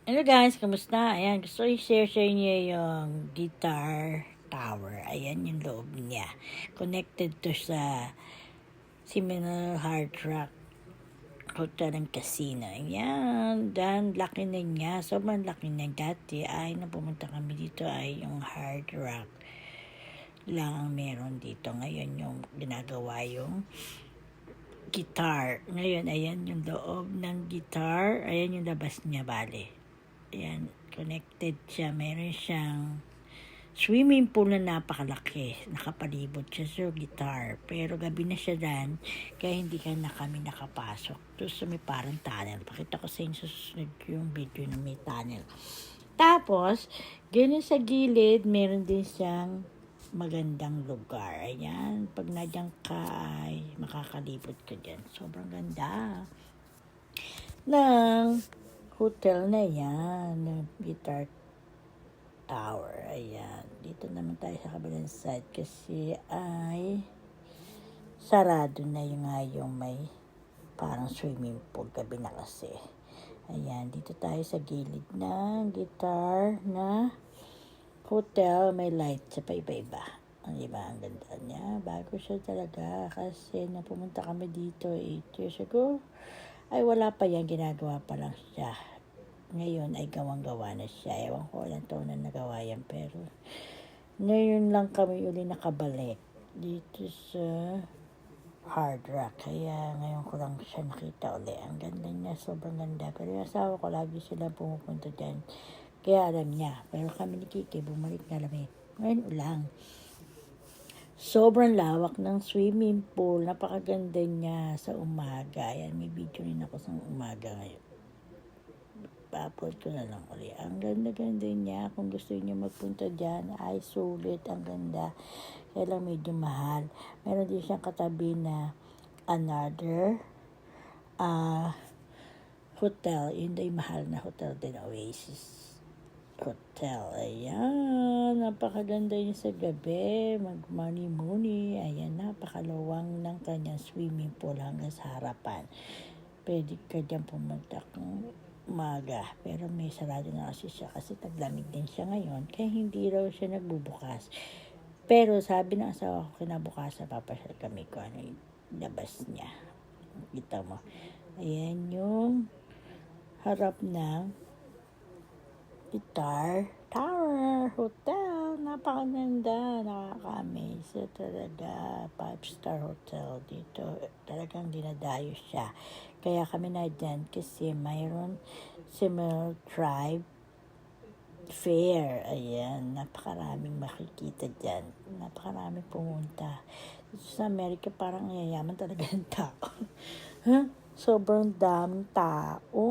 Hello guys, kamusta? Ayan, gusto ko i-share sa inyo yung guitar tower. Ayan yung loob niya. Connected to sa Seminole Hard Rock Hotel and Casino. Ayan, dan laki na niya. Sobrang laki na. Dati ay nung pumunta kami dito ay yung Hard Rock lang ang meron dito. Ngayon yung ginagawa yung guitar. Ngayon, ayan yung loob ng guitar. Ayan yung labas niya, bale. Ayan, connected siya. Meron siyang swimming pool na napakalaki. Nakapalibot siya sa guitar. Pero gabi na siya dan, kaya hindi ka na kami nakapasok. Tapos may parang tunnel. Pakita ko sa inyo sa susunod yung video na may tunnel. Tapos, ganun sa gilid, meron din siyang magandang lugar. Ayan, pag nadyan ka ay makakalibot ka dyan. Sobrang ganda ng hotel na yan, ng guitar tower. Ayan, dito naman tayo sa kabilang side kasi ay sarado na yung may parang swimming pool gabi na kasi. Ayan, dito tayo sa gilid ng guitar na hotel, may light sa paiba-iba. Diba? Ang ganda niya. Bago siya talaga kasi na pumunta kami dito 8 years ago. Ay wala pa yan, ginagawa pa lang siya. Ngayon ay gawang-gawa na siya. Ewan ko ilang taon na nagawa yan, pero ngayon lang kami uli nakabalik dito sa Hard Rock. Kaya ngayon ko lang siya nakita uli. Ang ganda niya, sobrang ganda. Pero yung asawa ko, lagi sila pumupunta dyan. Kaya alam niya. Pero kami ni Kiki, bumalik na kami. Ngayon ulang. Sobrang lawak ng swimming pool. Napakaganda niya sa umaga. Ayan, may video rin ako sa umaga ngayon. Pa-upload ko na lang ulit. Ang ganda-ganda niya. Kung gusto niyo magpunta dyan, ay sulit. Ang ganda. Kaya lang medyo mahal. Meron din siyang katabi na another hotel. Yun ay mahal na hotel din. Oasis Hotel. Ayan. Napakaganda niya sa gabi. Mag-money-money. Ayan. Napakaluwang ng kanyang swimming pool hanggang sa harapan. Pwede ka dyan pumunta kung umaga. Pero may sarado na kasi siya. Kasi taglamig din siya ngayon. Kaya hindi raw siya nagbubukas. Pero sabi ng asawa ko, kinabukasan papasyal kami kung ano yung labas niya. Kita mo. Ayan yung harap ng Guitar Tower Hotel. Napakaganda. Nakaka-amaze. Talaga 5-star hotel dito. Talagang dinadayo siya. Kaya kami na dyan kasi mayroon Seminole Tribe Fair. Ayan. Napakaraming makikita dyan. Napakaraming pumunta. Dito sa Amerika parang yayaman talaga ng tao. Huh? Sobrang daming tao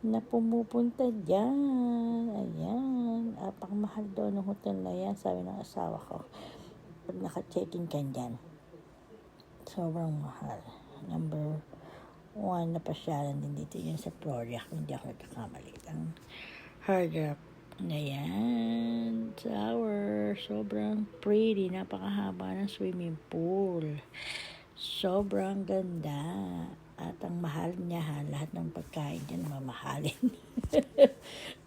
na pumupunta dyan. Ayan. Pangmahal daw ng hotel na yan, sabi ng asawa ko. Pag naka-check-in ka dyan, sobrang mahal. Number 1 na pasyalan din dito yun sa Florida, kung hindi ako nagkakamali. Ang Hard Rock na yan. Tower. Sobrang pretty. Napakahaba ng swimming pool. Sobrang ganda. At ang mahal niya ha, lahat ng pagkain dyan mamahalin.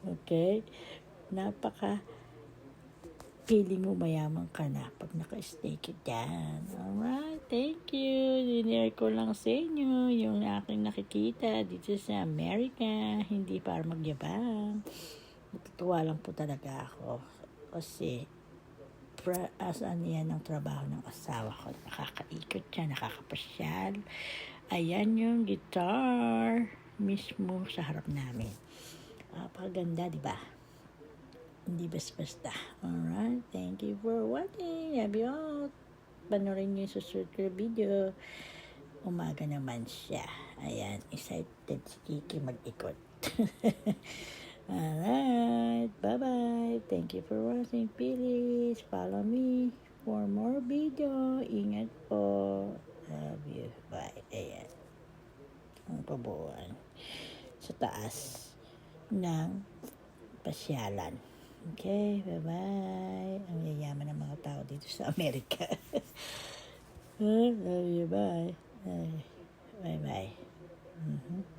Okay? Napaka feeling mo mayaman ka na pag naka-stay ka dyan. Alright, thank you. Dinare ko lang sa inyo yung aking nakikita dito sa Amerika. Hindi para magyabang. Natutuwa lang po talaga ako. Kasi ano yan ang trabaho ng asawa ko. Nakakaikot siya, nakakapasyal. Ayan yung guitar mismo sa harap namin. Paganda, di ba? Hindi basta-basta. Alright, thank you for watching. Love you all. Panorin nyo yung susunod ko video. Umaga naman siya. Ayan, excited si Kiki mag-ikot. Alright, bye-bye. Thank you for watching. Please follow me for more video. Ingat po. Love you. Bye. Ayan. Ang pabuuan sa taas ng pasyalan. Okay, bye-bye. Ang yayaman ng mga tao dito sa Amerika. Love you. Bye. Bye-bye.